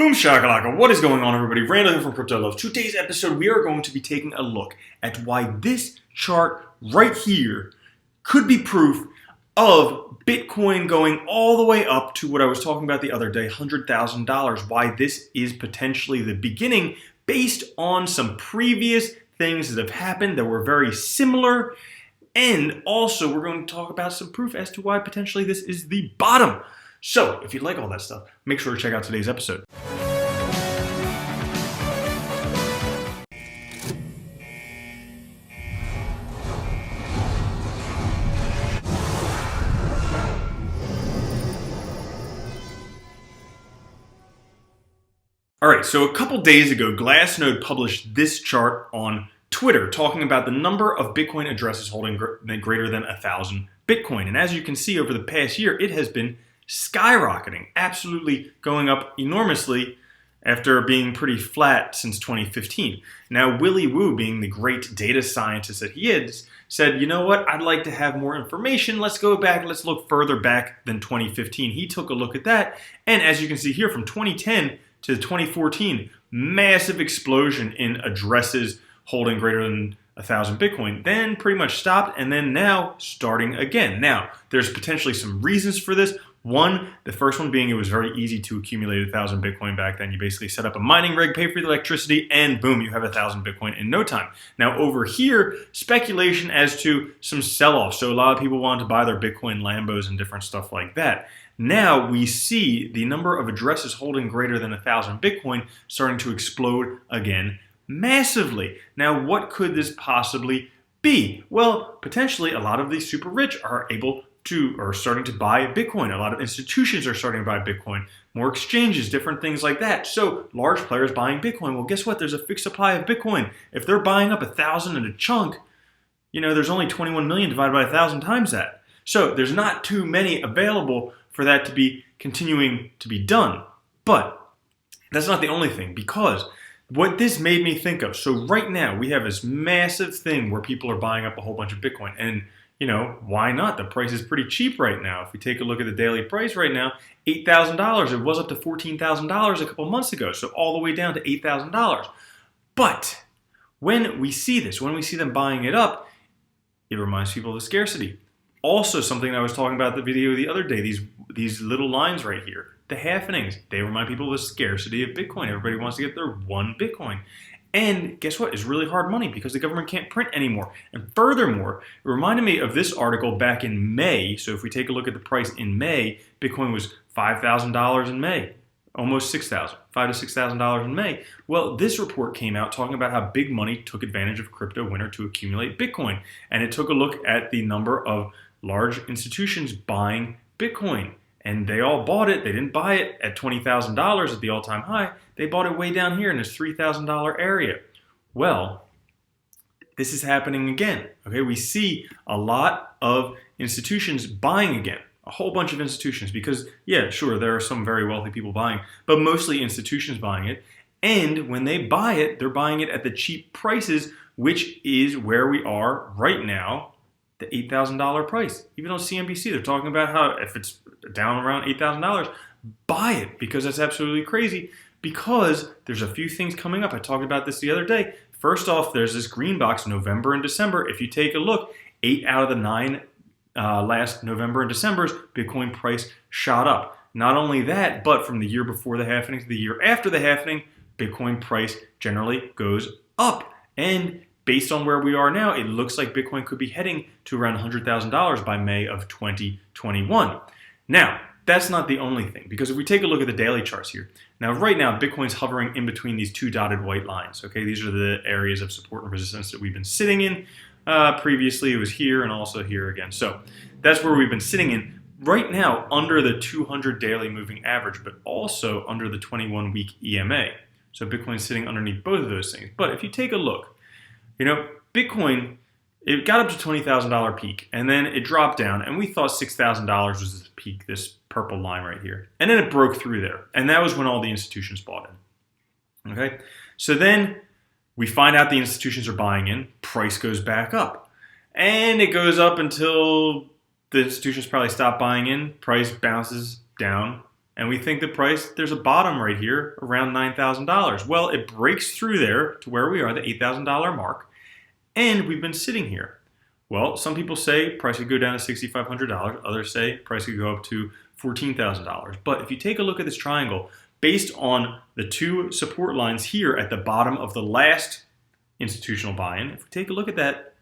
Boom shakalaka, what is going on everybody? Randall here from Crypto Love. Today's episode we are going to be taking a look at why this chart right here could be proof of Bitcoin going all the way up to what I was talking about the other day, $100,000. Why this is potentially the beginning based on some previous things that have happened that were very similar. And also we're going to talk about some proof as to why potentially this is the bottom. So if you like all that stuff, make sure to check out today's episode. Alright, so a couple days ago, Glassnode published this chart on Twitter talking about the number of Bitcoin addresses holding greater than 1,000 Bitcoin. And as you can see over the past year, it has been skyrocketing, absolutely going up enormously after being pretty flat since 2015. Now, Willy Woo, being the great data scientist that he is, said, you know what, I'd like to have more information. Let's go back, let's look further back than 2015. He took a look at that, and as you can see here, from 2010 to 2014, massive explosion in addresses holding greater than 1,000 Bitcoin, then pretty much stopped, and then now starting again. Now, there's potentially some reasons for this. One, the first one being it was very easy to accumulate 1,000 Bitcoin back then. You basically set up a mining rig, pay for the electricity, and boom, you have 1,000 Bitcoin in no time. Now over here, speculation as to some sell-off. So a lot of people wanted to buy their Bitcoin Lambos and different stuff like that. Now we see the number of addresses holding greater than 1,000 Bitcoin starting to explode again massively. Now what could this possibly be? Well, potentially a lot of these super rich are starting to buy Bitcoin. A lot of institutions are starting to buy Bitcoin. More exchanges, different things like that. So large players buying Bitcoin. Well, guess what? There's a fixed supply of Bitcoin. If they're buying up 1,000 in a chunk, there's only 21 million divided by 1,000 times that. So there's not too many available for that to be continuing to be done. But that's not the only thing, because what this made me think of, so right now we have this massive thing where people are buying up a whole bunch of Bitcoin, and why not? The price is pretty cheap right now. If we take a look at the daily price right now, $8,000. It was up to $14,000 a couple months ago, so all the way down to $8,000. But when we see this, when we see them buying it up, it reminds people of the scarcity. Also, something I was talking about in the video the other day, these little lines right here, the halfenings, they remind people of the scarcity of Bitcoin. Everybody wants to get their one Bitcoin. And guess what? It's really hard money because the government can't print anymore. And furthermore, it reminded me of this article back in May. So if we take a look at the price in May, Bitcoin was $5,000 in May, almost $6,000, $5,000 to $6,000 in May. Well, this report came out talking about how big money took advantage of crypto winter to accumulate Bitcoin. And it took a look at the number of large institutions buying Bitcoin. And they all bought it. They didn't buy it at $20,000 at the all-time high. They bought it way down here in this $3,000 area. Well, this is happening again. Okay, we see a lot of institutions buying again. A whole bunch of institutions because, yeah, sure, there are some very wealthy people buying, but mostly institutions buying it. And when they buy it, they're buying it at the cheap prices, which is where we are right now. The $8,000 price. Even on CNBC, they're talking about how if it's down around $8,000, buy it, because that's absolutely crazy, because there's a few things coming up. I talked about this the other day. First off, there's this green box, November and December. If you take a look, 8 out of the 9 last November and December's Bitcoin price shot up. Not only that, but from the year before the halvening to the year after the halvening, Bitcoin price generally goes up. And based on where we are now, it looks like Bitcoin could be heading to around $100,000 by May of 2021. Now, that's not the only thing, because if we take a look at the daily charts here, now right now Bitcoin's hovering in between these two dotted white lines. Okay, these are the areas of support and resistance that we've been sitting in. Previously it was here and also here again. So that's where we've been sitting in right now, under the 200 daily moving average, but also under the 21-week EMA. So Bitcoin's sitting underneath both of those things. But if you take a look, Bitcoin, it got up to $20,000 peak, and then it dropped down, and we thought $6,000 was the peak, this purple line right here. And then it broke through there, and that was when all the institutions bought in. Okay? So then we find out the institutions are buying in, price goes back up. And it goes up until the institutions probably stop buying in, price bounces down, and we think the price, there's a bottom right here around $9,000. Well, it breaks through there to where we are, the $8,000 mark, and we've been sitting here. Well, some people say price could go down to $6,500. Others say price could go up to $14,000. But if you take a look at this triangle, based on the two support lines here at the bottom of the last institutional buy-in, if we take a look at that,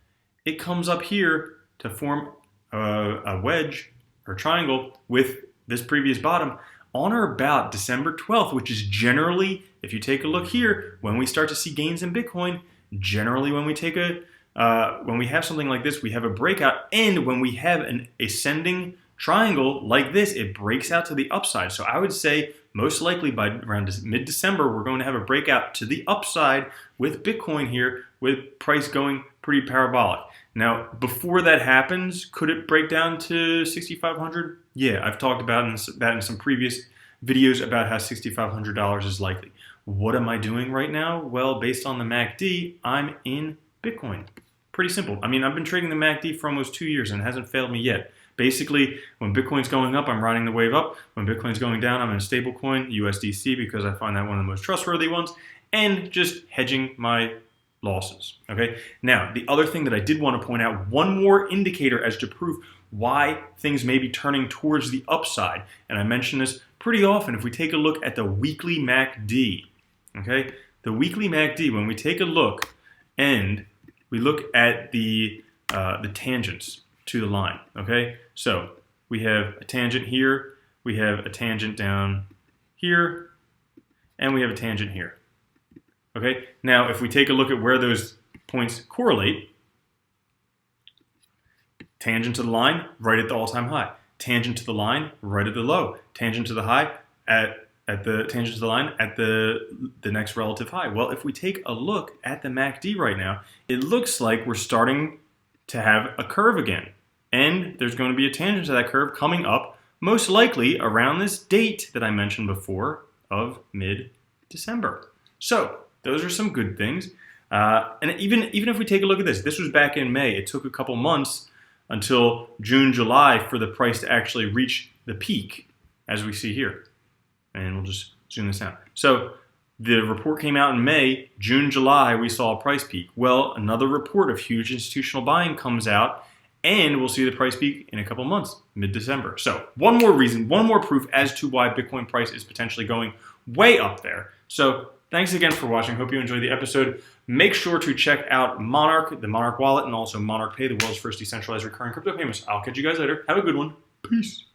it comes up here to form a wedge or triangle with this previous bottom on or about December 12th, which is generally, if you take a look here, when we start to see gains in Bitcoin, generally when we take when we have something like this, we have a breakout, and when we have an ascending triangle like this, it breaks out to the upside. So I would say most likely by around mid-December, we're going to have a breakout to the upside with Bitcoin here, with price going pretty parabolic. Now, before that happens, could it break down to 6,500? Yeah, I've talked about that in some previous videos about how $6,500 is likely. What am I doing right now? Well, based on the MACD, I'm in Bitcoin. Pretty simple. I mean, I've been trading the MACD for almost 2 years and it hasn't failed me yet. Basically, when Bitcoin's going up, I'm riding the wave up. When Bitcoin's going down, I'm in a stable coin, USDC, because I find that one of the most trustworthy ones, and just hedging my losses. Okay. Now, the other thing that I did want to point out, one more indicator as to prove why things may be turning towards the upside, and I mention this pretty often. If we take a look at the weekly MACD, okay, the weekly MACD, when we take a look and we look at the tangents to the line, okay, so we have a tangent here, we have a tangent down here, and we have a tangent here. Okay, now if we take a look at where those points correlate, tangent to the line, right at the all-time high. Tangent to the line, right at the low. Tangent to the high, at the tangent to the line, at the next relative high. Well, if we take a look at the MACD right now, it looks like we're starting to have a curve again. And there's going to be a tangent to that curve coming up, most likely around this date that I mentioned before of mid-December. So those are some good things. And even if we take a look at this, this was back in May. It took a couple months until June, July for the price to actually reach the peak, as we see here. And we'll just zoom this out. So the report came out in May. June, July, we saw a price peak. Well, another report of huge institutional buying comes out, and we'll see the price peak in a couple months, mid-December. So one more reason, one more proof as to why Bitcoin price is potentially going way up there. So thanks again for watching. Hope you enjoyed the episode. Make sure to check out Monarch, the Monarch wallet, and also Monarch Pay, the world's first decentralized recurring crypto payments. I'll catch you guys later. Have a good one. Peace.